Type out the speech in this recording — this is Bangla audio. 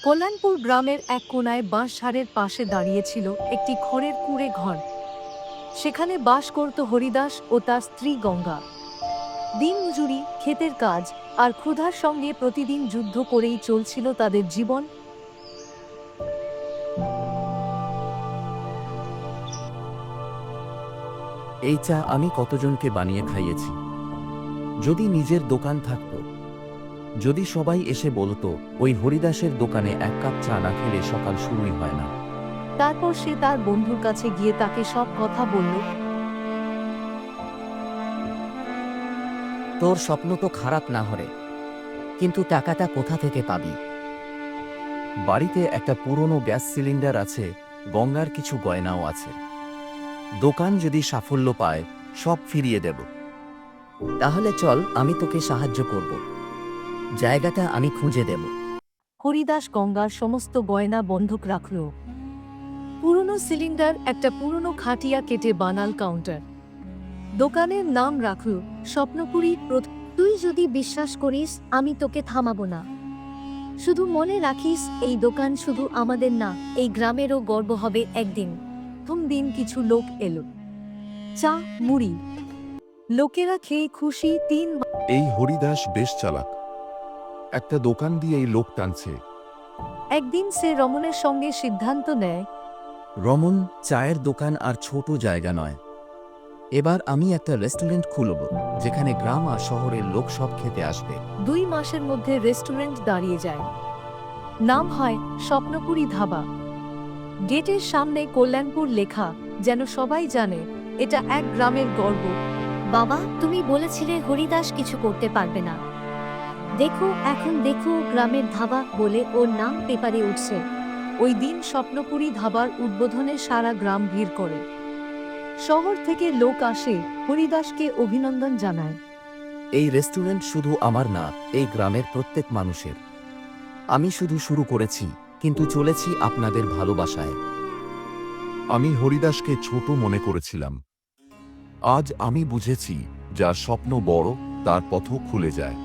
কল্যাণপুর গ্রামের এক কোনায় বাঁশঝাড়ের পাশে দাঁড়িয়েছিল একটি খড়ের কুঁড়ে ঘর। সেখানে বাস করত হরিদাস ও তার স্ত্রী গঙ্গা। দিনমজুরি, ক্ষেতের কাজ আর ক্ষুধার সঙ্গে প্রতিদিন যুদ্ধ করেই চলছিল তাদের জীবন। এই চা আমি কতজনকে বানিয়ে খাইয়েছি। যদি নিজের দোকান থাকত, যদি সবাই এসে বলতো ওই হরিদাসের দোকানে এক কাপ চা না খেলে সকাল শুরুই হয় না। তারপর সে তার বন্ধুর কাছে গিয়ে তাকে সব কথা বলল। তোর স্বপ্ন তো খারাপ না হরে, কিন্তু টাকাটা কোথা থেকে পাবি? বাড়িতে একটা পুরনো গ্যাস সিলিন্ডার আছে, গঙ্গার কিছু গয়নাও আছে। দোকান যদি সাফল্য পায় সব ফিরিয়ে দেব। তাহলে চল, আমি তোকে সাহায্য করব। জায়গাটা আমি খুঁজে দেব। হরিদাস গঙ্গার সমস্ত গয়না বন্ধক রাখল। পুরনো সিলিন্ডার, একটা পুরনো খাটিয়া কেটে বানাল কাউন্টার। দোকানের নাম রাখল স্বপ্নপুরী। তুই যদি বিশ্বাস করিস আমি তোকে থামাবো না। শুধু মনে রাখিস এই দোকান শুধু আমাদের না, এই গ্রামেরও গর্ব হবে একদিন। প্রথম দিন কিছু লোক এলো, চা, মুড়ি। লোকেরা খেয়ে খুশি। এই হরিদাস বেশ চালাক, একটা দোকান দিয়ে এই লোক টানছে। একদিন সে রমনের সঙ্গে সিদ্ধান্ত নেয়, রমন, চায়ের দোকান আর ছোট জায়গা নয়। এবার আমি একটা রেস্টুরেন্ট খুলব, যেখানে গ্রাম আর শহরের লোক সব খেতে আসবে। 2 মাসের মধ্যে রেস্টুরেন্ট দাঁড়িয়ে যায়। নাম হয় স্বপ্নপুরী ধাবা। গেটের সামনে কল্যাণপুর লেখা, যেন সবাই জানে এটা এক গ্রামের গর্ব। বাবা, তুমি বলেছিলে হরিদাস কিছু করতে পারবে না। দেখো এখন দেখো, গ্রামের ধাবা বলে ওর নাম পেপারে উঠছে। ওই দিন স্বপ্নপুরী ধাবার উদ্বোধনে সারা গ্রাম ভিড় করে। শহর থেকে লোক আসে, হরিদাসকে অভিনন্দন জানায়। এই রেস্টুরেন্ট শুধু আমার না, এই গ্রামের প্রত্যেক মানুষের। আমি শুধু শুরু করেছি, কিন্তু চলেছি আপনাদের ভালোবাসায়। আমি হরিদাসকে ছোট মনে করেছিলাম। আজ আমি বুঝেছি, যার স্বপ্ন বড় তার পথও খুলে যায়।